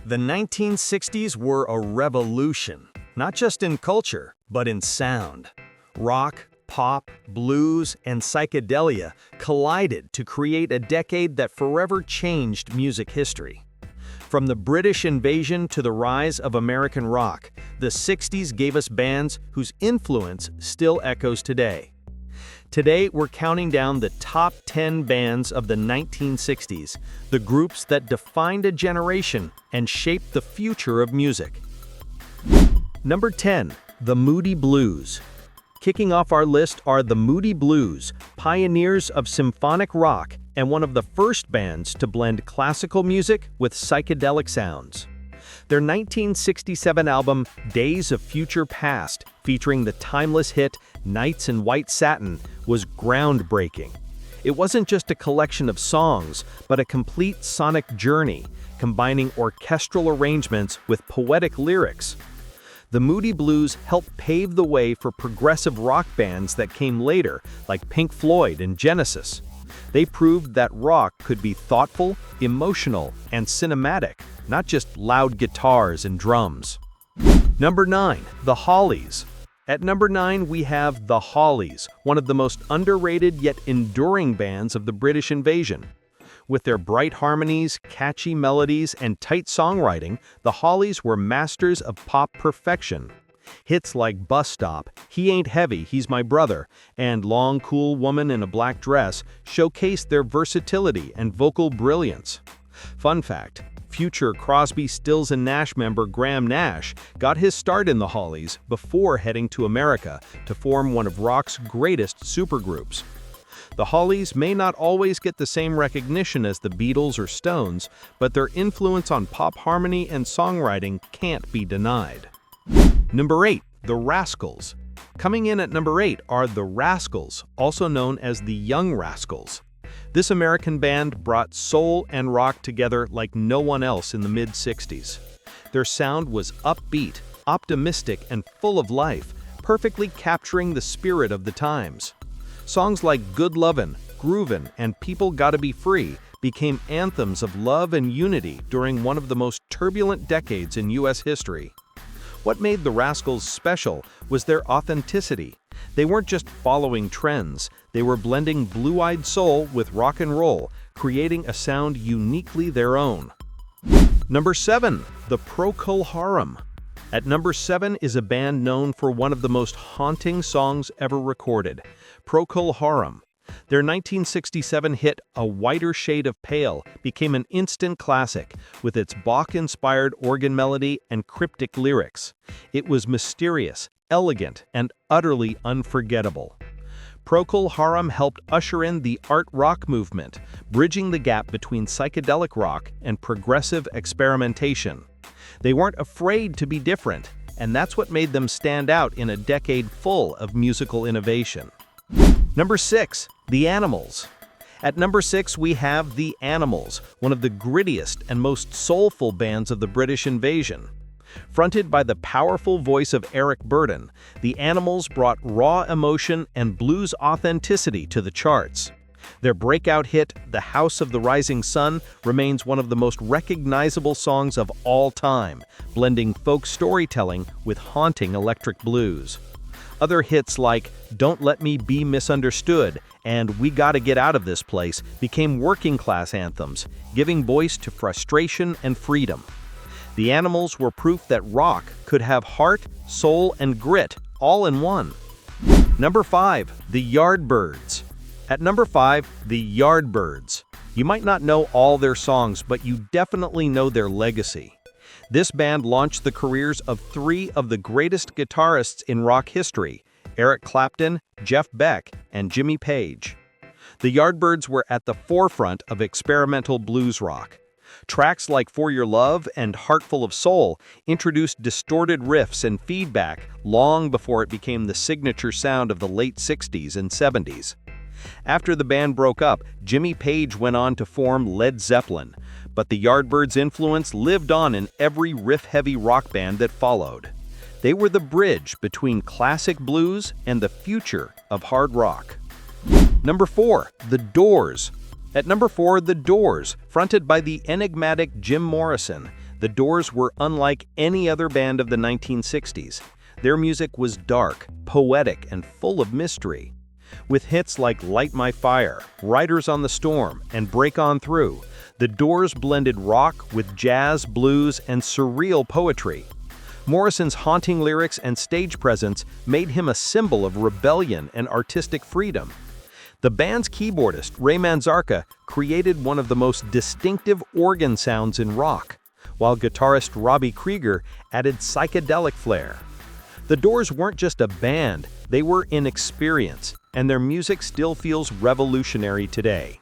The 1960s were a revolution, not just in culture, but in sound. Rock, pop, blues, and psychedelia collided to create a decade that forever changed music history. From the British invasion to the rise of American rock, the 60s gave us bands whose influence still echoes today. Today, we're counting down the top 10 bands of the 1960s, the groups that defined a generation and shaped the future of music. Number 10, the Moody Blues. Kicking off our list are the Moody Blues, pioneers of symphonic rock and one of the first bands to blend classical music with psychedelic sounds. Their 1967 album, Days of Future Past, featuring the timeless hit Nights in White Satin, was groundbreaking. It wasn't just a collection of songs, but a complete sonic journey, combining orchestral arrangements with poetic lyrics. The Moody Blues helped pave the way for progressive rock bands that came later, like Pink Floyd and Genesis. They proved that rock could be thoughtful, emotional, and cinematic, not just loud guitars and drums. Number 9, the Hollies. At number 9, we have the Hollies, one of the most underrated yet enduring bands of the British invasion. With their bright harmonies, catchy melodies, and tight songwriting, the Hollies were masters of pop perfection. Hits like Bus Stop, He Ain't Heavy, He's My Brother, and Long Cool Woman in a Black Dress showcased their versatility and vocal brilliance. Fun fact, future Crosby, Stills and Nash member Graham Nash got his start in the Hollies before heading to America to form one of rock's greatest supergroups. The Hollies may not always get the same recognition as the Beatles or Stones, but their influence on pop harmony and songwriting can't be denied. Number 8, the Rascals. Coming in at number 8 are the Rascals, also known as the Young Rascals. This American band brought soul and rock together like no one else in the mid-60s. Their sound was upbeat, optimistic, and full of life, perfectly capturing the spirit of the times. Songs like Good Lovin', Groovin', and People Gotta Be Free became anthems of love and unity during one of the most turbulent decades in U.S. history. What made the Rascals special was their authenticity. They weren't just following trends, they were blending blue-eyed soul with rock and roll, creating a sound uniquely their own. Number 7, the Procol Harum. At number 7 is a band known for one of the most haunting songs ever recorded, Procol Harum. Their 1967 hit, A Whiter Shade of Pale, became an instant classic, with its Bach-inspired organ melody and cryptic lyrics. It was mysterious, elegant, and utterly unforgettable. Procol Harum helped usher in the art rock movement, bridging the gap between psychedelic rock and progressive experimentation. They weren't afraid to be different, and that's what made them stand out in a decade full of musical innovation. Number 6, the Animals. At number 6, we have the Animals, one of the grittiest and most soulful bands of the British invasion. Fronted by the powerful voice of Eric Burdon, the Animals brought raw emotion and blues authenticity to the charts. Their breakout hit, The House of the Rising Sun, remains one of the most recognizable songs of all time, blending folk storytelling with haunting electric blues. Other hits like Don't Let Me Be Misunderstood and We Gotta Get Out of This Place became working-class anthems, giving voice to frustration and freedom. The Animals were proof that rock could have heart, soul, and grit all in one. Number 5, the Yardbirds. At number 5, the Yardbirds. You might not know all their songs, but you definitely know their legacy. This band launched the careers of 3 of the greatest guitarists in rock history, Eric Clapton, Jeff Beck, and Jimmy Page. The Yardbirds were at the forefront of experimental blues rock. Tracks like For Your Love and Heart Full of Soul introduced distorted riffs and feedback long before it became the signature sound of the late 60s and 70s. After the band broke up, Jimmy Page went on to form Led Zeppelin, but the Yardbirds' influence lived on in every riff-heavy rock band that followed. They were the bridge between classic blues and the future of hard rock. Number 4, The Doors. At number 4, The Doors, fronted by the enigmatic Jim Morrison. The Doors were unlike any other band of the 1960s. Their music was dark, poetic, and full of mystery. With hits like Light My Fire, Riders on the Storm, and Break On Through, The Doors blended rock with jazz, blues, and surreal poetry. Morrison's haunting lyrics and stage presence made him a symbol of rebellion and artistic freedom. The band's keyboardist, Ray Manzarka, created one of the most distinctive organ sounds in rock, while guitarist Robbie Krieger added psychedelic flair. The Doors weren't just a band, they were an experience, and their music still feels revolutionary today.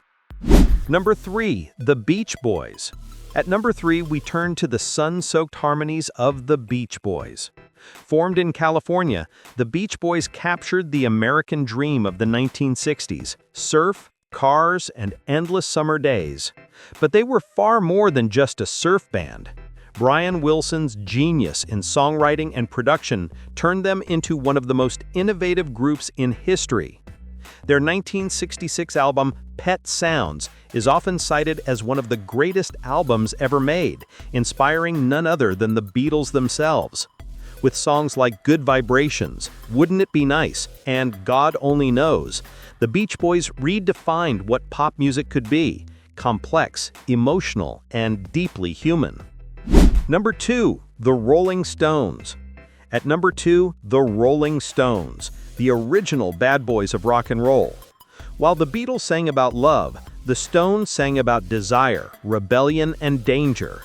Number 3, The Beach Boys. At number 3, we turn to the sun-soaked harmonies of the Beach Boys. Formed in California, the Beach Boys captured the American dream of the 1960s: surf, cars, and endless summer days. But they were far more than just a surf band. Brian Wilson's genius in songwriting and production turned them into one of the most innovative groups in history. Their 1966 album, Pet Sounds, is often cited as one of the greatest albums ever made, inspiring none other than the Beatles themselves. With songs like Good Vibrations, Wouldn't It Be Nice, and God Only Knows, the Beach Boys redefined what pop music could be: complex, emotional, and deeply human. Number 2, The Rolling Stones. At number 2, The Rolling Stones, the original bad boys of rock and roll. While the Beatles sang about love, the Stones sang about desire, rebellion, and danger.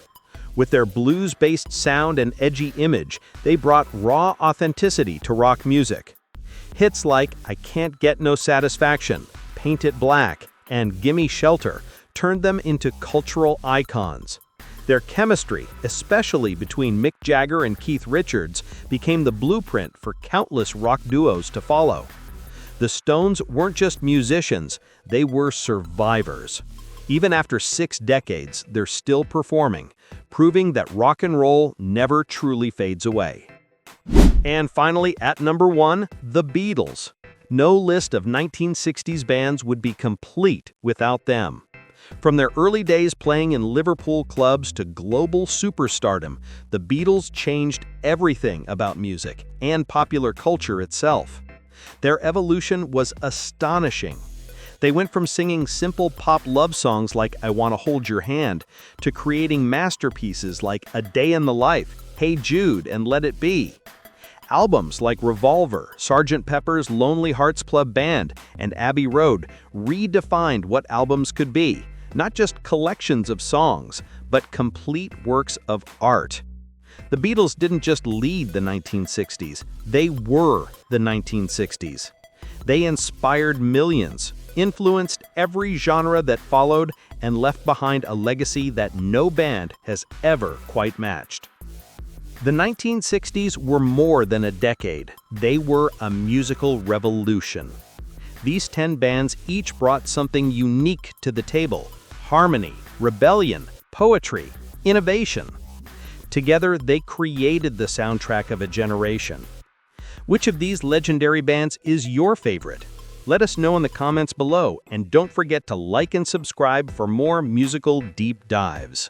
With their blues-based sound and edgy image, they brought raw authenticity to rock music. Hits like I Can't Get No Satisfaction, Paint It Black, and Gimme Shelter turned them into cultural icons. Their chemistry, especially between Mick Jagger and Keith Richards, became the blueprint for countless rock duos to follow. The Stones weren't just musicians, they were survivors. Even after 6 decades, they're still performing, proving that rock and roll never truly fades away. And finally, at number 1, The Beatles. No list of 1960s bands would be complete without them. From their early days playing in Liverpool clubs to global superstardom, the Beatles changed everything about music and popular culture itself. Their evolution was astonishing. They went from singing simple pop love songs like I Wanna Hold Your Hand to creating masterpieces like A Day in the Life, Hey Jude, and Let It Be. Albums like Revolver, Sgt. Pepper's Lonely Hearts Club Band, and Abbey Road redefined what albums could be, not just collections of songs, but complete works of art. The Beatles didn't just lead the 1960s, they were the 1960s. They inspired millions, influenced every genre that followed, and left behind a legacy that no band has ever quite matched. The 1960s were more than a decade. They were a musical revolution. These 10 bands each brought something unique to the table: harmony, rebellion, poetry, innovation. Together, they created the soundtrack of a generation. Which of these legendary bands is your favorite? Let us know in the comments below, and don't forget to like and subscribe for more musical deep dives.